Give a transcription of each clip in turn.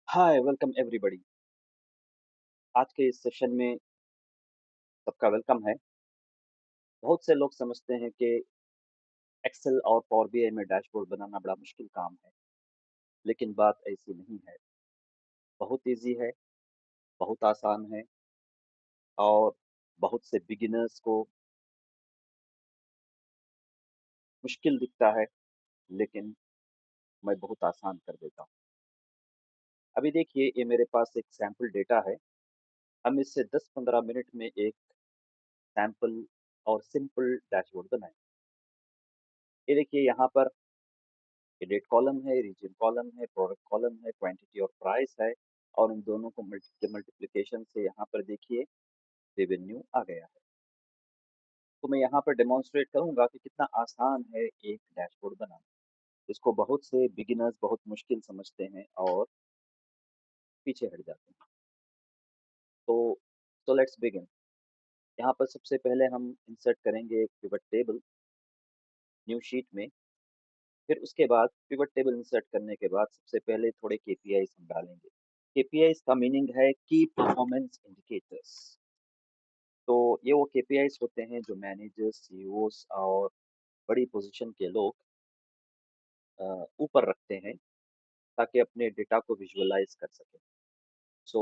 Hi welcome everybody. आज के इस सेशन में सबका वेलकम है। बहुत से लोग समझते हैं कि एक्सेल और पावर बीआई में डैशबोर्ड बनाना बड़ा मुश्किल काम है, लेकिन बात ऐसी नहीं है। बहुत इजी है, बहुत आसान है और बहुत से बिगिनर्स को मुश्किल दिखता है, लेकिन मैं बहुत आसान कर देता हूँ। अभी देखिए, ये मेरे पास एक सैंपल डेटा है। हम इससे 10-15 मिनट में एक सैंपल और सिंपल डैशबोर्ड बनाएं। ये देखिए, यहाँ पर ये डेट कॉलम है, रीजन कॉलम है, प्रोडक्ट कॉलम है, क्वांटिटी और प्राइस है और इन दोनों को मल्टीप्लिकेशन से यहाँ पर देखिए रेवेन्यू आ गया है। तो मैं यहाँ पर डेमोन्स्ट्रेट करूंगा कि कितना आसान है एक डैशबोर्ड बनाना। इसको बहुत से बिगिनर्स बहुत मुश्किल समझते हैं और पीछे हट जाते हैं। तो लेट्स बिगिन। यहाँ पर सबसे पहले हम इंसर्ट करेंगे एक पिवट टेबल न्यू शीट में। फिर उसके बाद पिवट टेबल इंसर्ट करने के बाद सबसे पहले थोड़े केपीआईज हम डालेंगे। केपीआईज का मीनिंग है की परफॉर्मेंस इंडिकेटर्स। तो ये वो केपीआईज होते हैं जो मैनेजर्स, सीईओस और बड़ी पोजीशन के लोग ऊपर रखते हैं ताकि अपने डेटा को विजुअलाइज कर सकें। सो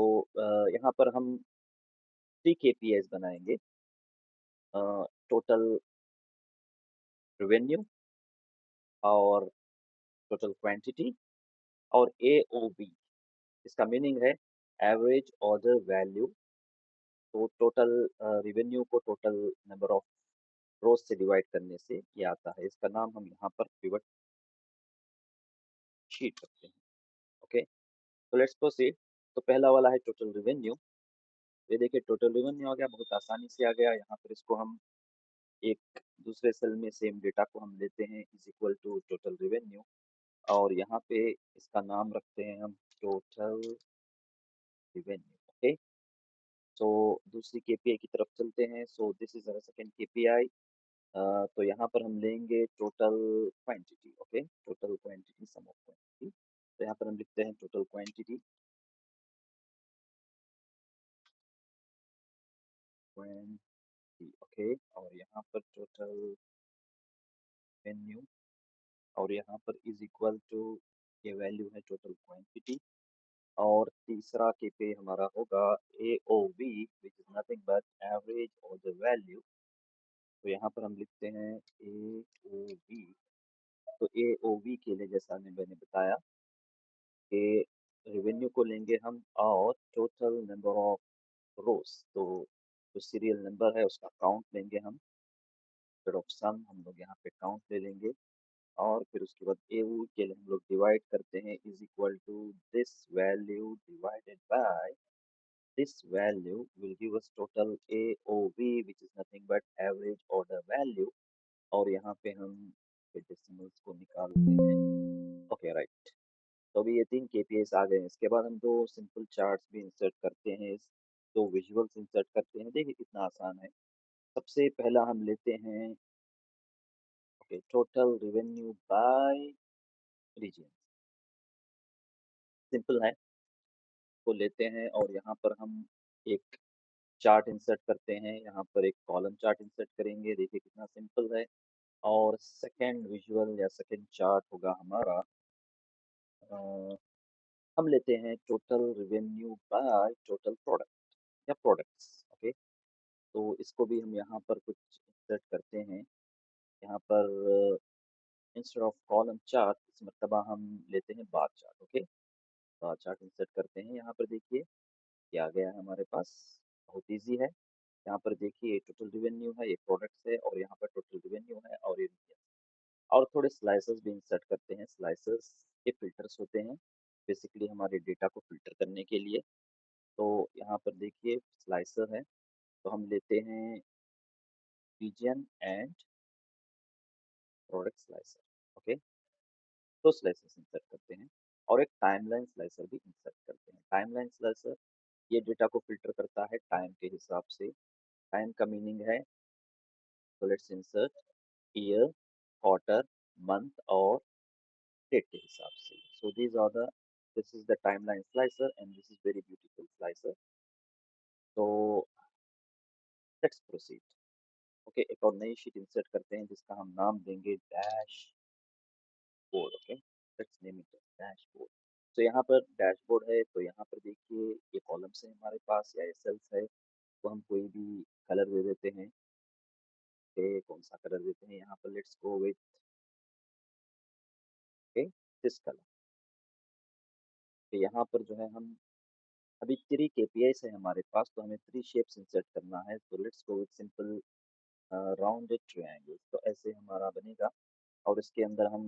यहाँ पर हम 3 केपीआईज बनाएंगे। टोटल रेवेन्यू और टोटल क्वांटिटी और एओबी। इसका मीनिंग है एवरेज ऑर्डर वैल्यू। तो टोटल रेवेन्यू को टोटल नंबर ऑफ रोज से डिवाइड करने से ये आता है। इसका नाम हम यहाँ पर पिवट शीट रखते हैं। ओके, तो लेट्स प्रोसीड। तो पहला वाला है टोटल रेवेन्यू। ये देखिए टोटल रेवेन्यू आ गया, बहुत आसानी से आ गया। यहाँ पर इसको हम एक दूसरे सेल में सेम डेटा को हम लेते हैं is equal to total revenue और यहाँ पे इसका नाम रखते हैं हम टोटल रेवेन्यू। ओके, तो दूसरी केपीआई की तरफ चलते हैं। So this is our second KPI. तो यहाँ पर हम लेंगे total quantity. Okay, total quantity, sum of quantity. तो यहाँ पर हम लिखते हैं टोटल क्वांटिटी क्वांटिटी। ओके, और यहाँ पर टोटल रेवेन्यू और यहाँ पर इज इक्वल टू ये वैल्यू है टोटल क्वांटिटी। और तीसरा केपीआई हमारा होगा AOV which is nothing but average order value. तो यहाँ पर हम लिखते हैं एओवी। तो एओवी के लिए जैसा मैंने बताया कि रेवेन्यू को लेंगे हम और टोटल नंबर ऑफ रोज। तो जो सीरियल नंबर है उसका काउंट लेंगे हम। फिर ऑफ सम हम लोग यहाँ पे काउंट ले लेंगे और फिर उसके बाद एओ के लिए हम लोग डिवाइड करते हैं is equal to this value divided by this value will give us total AOV which is nothing but average order value। और यहाँ पे हम डेसिमल्स को निकालते हैं। Okay right. तो अभी ये 3 केपीआईस आ गए हैं। इसके बाद हम 2 सिंपल चार्ट्स भी इंसर्ट करते हैं, 2 विजुअल्स इंसर्ट करते हैं। देखिए कितना आसान है। सबसे पहला हम लेते हैं okay total revenue by region. Simple है, को लेते हैं और यहाँ पर हम एक चार्ट इंसर्ट करते हैं। यहाँ पर एक कॉलम चार्ट इंसर्ट करेंगे। देखिए कितना सिंपल है। और सेकंड विजुअल या सेकंड चार्ट होगा हमारा हम लेते हैं total revenue by total product या प्रोडक्ट्स। ओके, तो इसको भी हम यहाँ पर कुछ इंसर्ट करते हैं। यहाँ पर इंस्टेड ऑफ कॉलम चार्ट इस मर्तबा हम लेते हैं bar chart. Okay, bar chart insert करते हैं। यहाँ पर देखिए ये आ गया है हमारे पास। बहुत इजी है। यहाँ पर देखिए ये टोटल रेवेन्यू है, ये प्रोडक्ट्स है और यहाँ पर टोटल रेवेन्यू है और ये और थोड़े स्लाइसेस भी इंसर्ट करते हैं। स्लाइसेस ये फिल्टर्स होते हैं बेसिकली हमारे डेटा को फिल्टर करने के लिए। तो यहाँ पर देखिए स्लाइसर है, तो हम लेते हैं region and product slicer. Okay, तो स्लाइसेस इंसर्ट करते हैं और एक टाइमलाइन स्लाइसर भी इंसर्ट करते हैं। टाइमलाइन स्लाइसर ये डेटा को फिल्टर करता है टाइम के हिसाब से। टाइम का मीनिंग है तो let's insert year, quarter, month और डेट के हिसाब से। So these are the This is the timeline slicer and this is very beautiful slicer. So let's proceed. Okay, एक और नई शीट इंसर्ट करते हैं जिसका हम नाम देंगे dashboard. Okay, let's name it dashboard. तो यहाँ पर डैशबोर्ड है, तो यहाँ पर देखिए ये कॉलम्स है हमारे पास या ये सेल्स है, तो हम कोई भी कलर दे देते हैं। ओके, कौन सा कलर देते हैं यहाँ पर? Let's go with okay this colour. तो यहाँ पर जो है हम अभी 3 केपीआईस है हमारे पास, तो हमें 3 शेप्स इंसर्ट करना है। तो let's go with simple rounded triangle. तो ऐसे हमारा बनेगा और इसके अंदर हम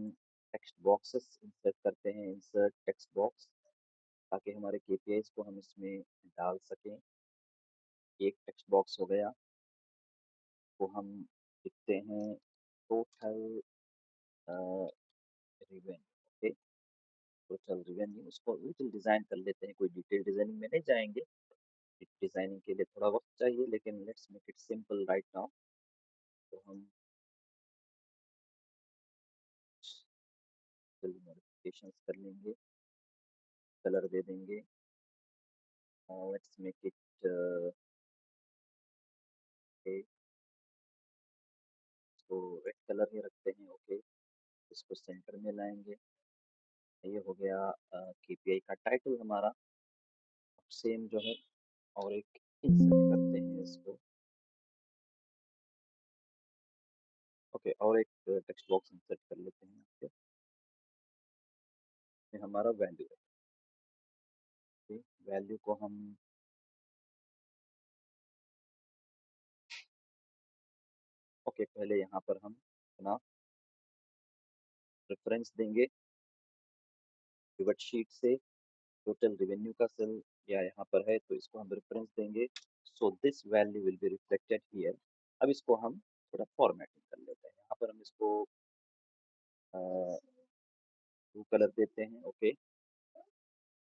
टेक्स्ट बॉक्सेस इंसर्ट करते हैं, इंसर्ट टेक्स्ट बॉक्स, ताकि हमारे केपीआईस को हम इसमें डाल सकें। एक टेक्स्ट बॉक्स हो गया, वो हम लिखते हैं total revenue. Okay, total revenue, उसको लिटिल डिजाइन कर लेते हैं, कोई डिटेल डिजाइनिंग में नहीं जाएंगे, डिजाइनिंग के लिए थोड़ा वक्त चाहिए, लेकिन let's make it simple right now. तो हम मॉडिफिकेशंस कर लेंगे, कलर दे देंगे, लेट्स मेक इट तो रेड कलर ही रखते हैं। ओके, इसको सेंटर में लाएंगे। ये हो गया केपीआई का टाइटल हमारा। सेम जो है और एक इंसर्ट करते हैं इसको। ओके, और एक टेक्स्ट बॉक्स इंसर्ट कर लेते हैं। ओके, ये हमारा वैल्यू है। वैल्यू को हम ओके पहले यहाँ पर हम अपना रेफरेंस देंगे पिवट शीट से। टोटल रेवेन्यू का सेल या यहाँ पर है, तो इसको हम रेफरेंस देंगे। So this value will be reflected here. अब इसको हम थोड़ा फॉर्मेटिंग कर लेते हैं। यहाँ पर हम इसको ब्लू कलर देते हैं। Okay,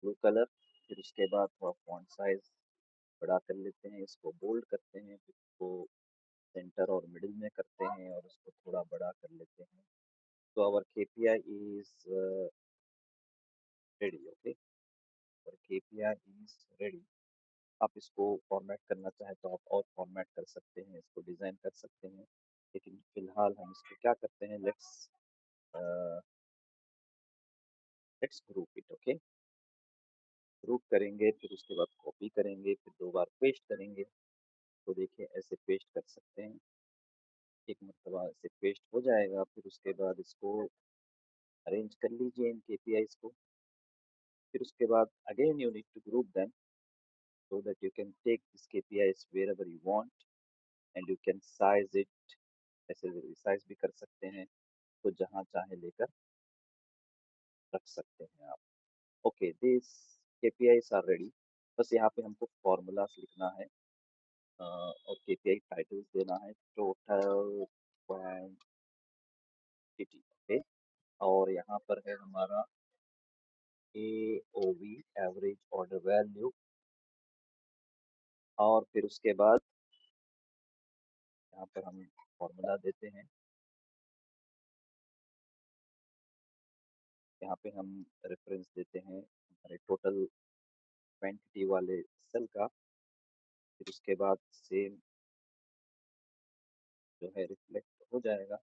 blue colour. फिर उसके बाद थोड़ा फॉन्ट साइज बड़ा कर लेते हैं, इसको बोल्ड करते हैं, फिर इसको सेंटर और मिडिल में करते हैं और उसको थोड़ा बड़ा कर लेते हैं। तो our KPI is ready. Okay, और केपीआई इज रेडी। आप इसको फॉर्मेट करना चाहें तो आप और फॉर्मेट कर सकते हैं, इसको डिज़ाइन कर सकते हैं, लेकिन फिलहाल हम इसको क्या करते हैं, let's group it. Okay, group करेंगे, फिर उसके बाद कॉपी करेंगे, फिर 2 बार पेस्ट करेंगे। तो देखिए ऐसे पेस्ट कर सकते हैं, एक मरतबा ऐसे पेस्ट हो जाएगा, फिर उसके बाद इसको अरेंज कर लीजिए इन केपीआईज को। फिर उसके बाद again you need to group them so that you can take this KPIs wherever you want and you can size it। ऐसे रिसाइज भी कर सकते हैं, तो जहाँ चाहे लेकर रख सकते हैं आप। Okay, this KPIs are ready. बस यहाँ पे हमको फॉर्मूलास लिखना है और केपीआई टाइटल्स देना है, टोटल क्वांटिटी। ओके, और यहाँ पर है हमारा AOV एवरेज ऑर्डर वैल्यू, और फिर उसके बाद यहाँ पर हम फॉर्मूला देते हैं। यहाँ पे हम रेफरेंस देते हैं हमारे टोटल क्वांटिटी वाले सेल का। फिर उसके बाद सेम जो है रिफ्लेक्ट हो जाएगा।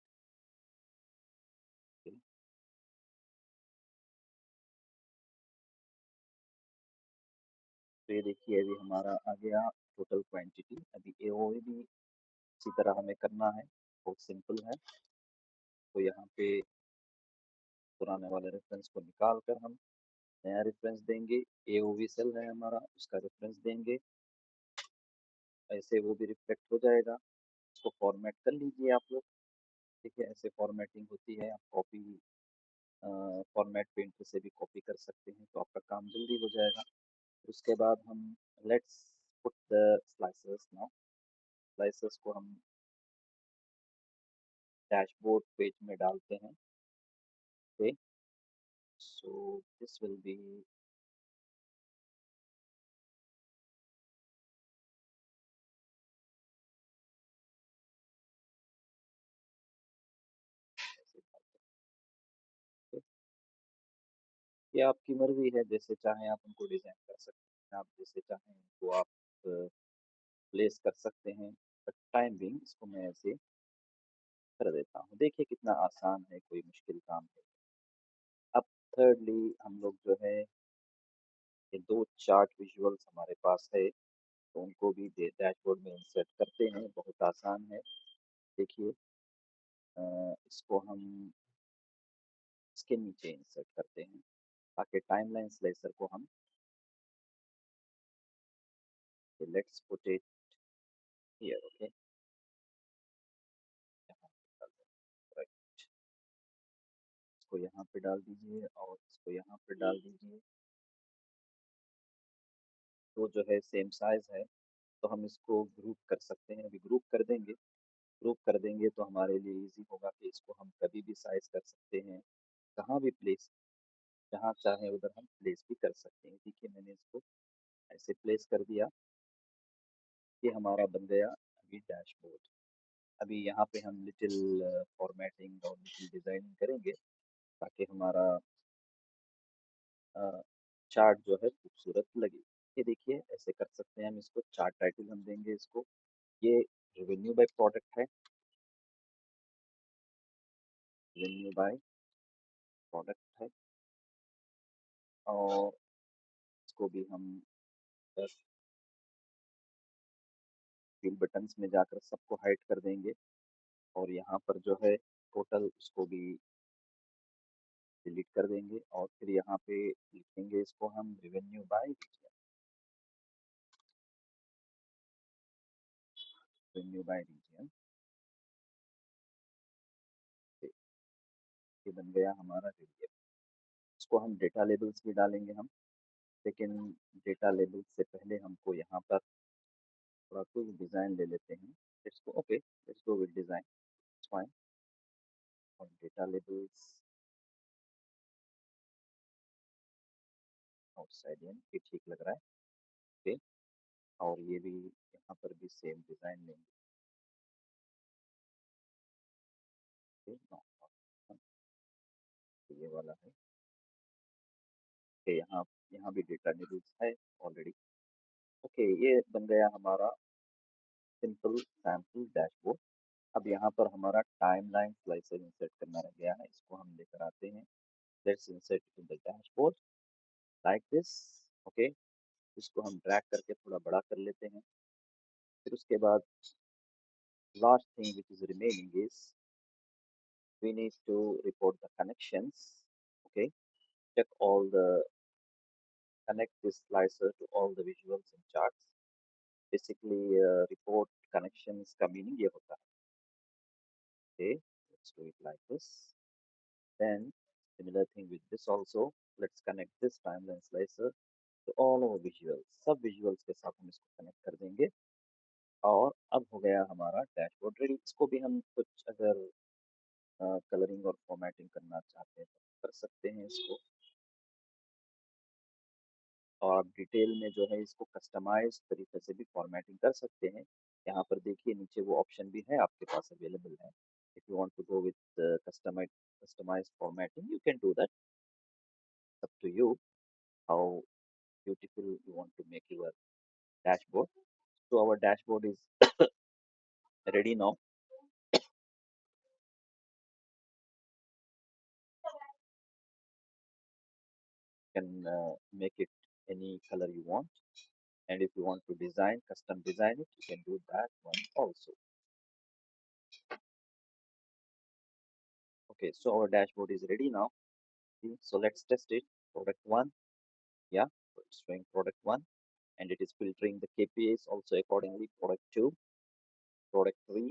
तो ये देखिए अभी हमारा आ गया टोटल क्वांटिटी। अभी एओवी भी इसी तरह हमें करना है, बहुत सिंपल है। तो यहाँ पे पुराने वाले रेफरेंस को निकाल कर हम नया रेफरेंस देंगे। एओवी सेल है हमारा, उसका रेफरेंस देंगे, ऐसे वो भी रिफ्लेक्ट हो जाएगा। इसको फॉर्मेट कर लीजिए आप लोग। ठीक है, ऐसे फॉर्मेटिंग होती है। आप कॉपी फॉर्मेट पेंटर से भी कॉपी कर सकते हैं, तो आपका काम जल्दी हो जाएगा। उसके बाद हम let's put the slicers now. Slicers को हम डैशबोर्ड पेज में डालते हैं। Okay, so this will be ये आपकी मर्ज़ी है, जैसे चाहें आप उनको डिज़ाइन कर सकते हैं, आप जैसे चाहें उनको आप प्लेस कर सकते हैं। बट टाइम बीइंग इसको मैं ऐसे कर देता हूँ। देखिए कितना आसान है, कोई मुश्किल काम नहीं। अब थर्डली हम लोग जो है ये 2 चार्ट विजुअल्स हमारे पास है, तो उनको भी डैशबोर्ड में इंसर्ट करते हैं, बहुत आसान है। देखिए इसको हम इसके नीचे इंसर्ट करते हैं ताकि टाइमलाइन स्लाइसर को हम let's put it here, okay, यहाँ पे डाल दें, राइट, इसको यहाँ पे डाल दीजिए और इसको यहाँ पे डाल दीजिए। तो जो है सेम साइज है, तो हम इसको ग्रुप कर सकते हैं। अभी ग्रुप कर देंगे तो हमारे लिए इजी होगा कि इसको हम कभी भी साइज कर सकते हैं, कहाँ भी प्लेस, जहाँ चाहे उधर हम प्लेस भी कर सकते हैं। देखिए मैंने इसको ऐसे प्लेस कर दिया, ये हमारा बन गया अभी डैशबोर्ड। अभी यहाँ पे हम लिटिल फॉर्मेटिंग और लिटिल डिजाइनिंग करेंगे ताकि हमारा चार्ट जो है खूबसूरत लगे। ये देखिए ऐसे कर सकते हैं हम इसको। चार्ट टाइटल हम देंगे इसको, ये रेवेन्यू बाय प्रोडक्ट है, रेवेन्यू बाय प्रोडक्ट है। और इसको भी हम बस फिल बटन्स में जाकर सबको हाइड कर देंगे और यहाँ पर जो है टोटल उसको भी डिलीट कर देंगे और फिर यहाँ पे लिखेंगे इसको हम revenue by region, revenue by region. ये बन गया हमारा रीजन। इसको हम डेटा लेबल्स भी डालेंगे हम, लेकिन डेटा लेबल्स से पहले हमको यहाँ पर थोड़ा कुछ डिज़ाइन ले लेते हैं। Let's go, okay, let's go with design, it's fine. और डेटा लेबल्स आउटसाइड इन, ये ठीक लग रहा है, ओके। और ये भी यहाँ पर भी सेम डिज़ाइन लेंगे, ओके, नो, ये वाला है, ओके। यहाँ यहाँ भी डेटा लेबल्स है ऑलरेडी, ओके। ये बन गया हमारा सिंपल सैम्पल डैशबोर्ड। अब यहाँ पर हमारा टाइमलाइन स्लाइसर इंसर्ट करना रह गया है, इसको हम लेकर आते हैं। Let's insert in the dashboard like this, okay. इसको हम ड्रैग करके थोड़ा बड़ा कर लेते हैं। फिर उसके बाद last thing which is remaining is we need to report the connections, okay. Check all the connect this slicer to all the visuals and charts, basically report connections का meaning ये होता है, okay। Let's do it like this. Then similar thing with this also, let's connect this timeline slicer to all our visuals, सब visuals के साथ हम इसको connect कर देंगे। और अब हो गया हमारा डैशबोर्ड रेडी। इसको भी हम कुछ अगर कलरिंग और फॉर्मेटिंग करना चाहते हैं तो कर सकते हैं इसको। और आप डिटेल में जो है इसको कस्टमाइज तरीके से भी फॉर्मेटिंग कर सकते हैं। यहाँ पर देखिए नीचे वो ऑप्शन भी है आपके पास अवेलेबल है। If you want to go with customize formatting you can do that, up to you how beautiful you want to make your dashboard. So our dashboard is ready now. You can make it any color you want, and if you want to design, custom design it, you can do that one also. Okay, so our dashboard is ready now. See, so let's test it. Product one, yeah, so it's showing product one, and it is filtering the KPIs also accordingly. Product two, product three,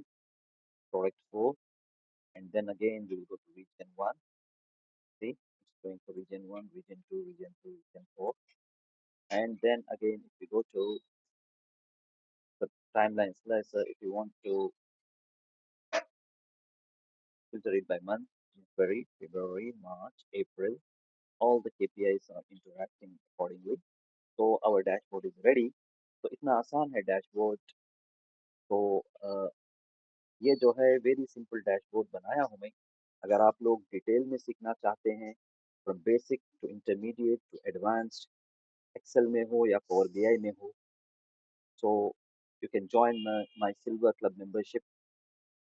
product four, and then again we will go to region one. See, it's going for region one, region two, region three, region four, and then again if we go to the timeline slicer, if you want to filter it by month, January, February, March, April, all the KPIs are interacting accordingly. So our dashboard is ready. तो इतना आसान है dashboard. तो ये जो है very simple dashboard बनाया हूँ मैं। अगर आप लोग डिटेल में सीखना चाहते हैं from basic to intermediate to advanced, Excel में हो या पावर बीआई में हो. So you can join my silver club membership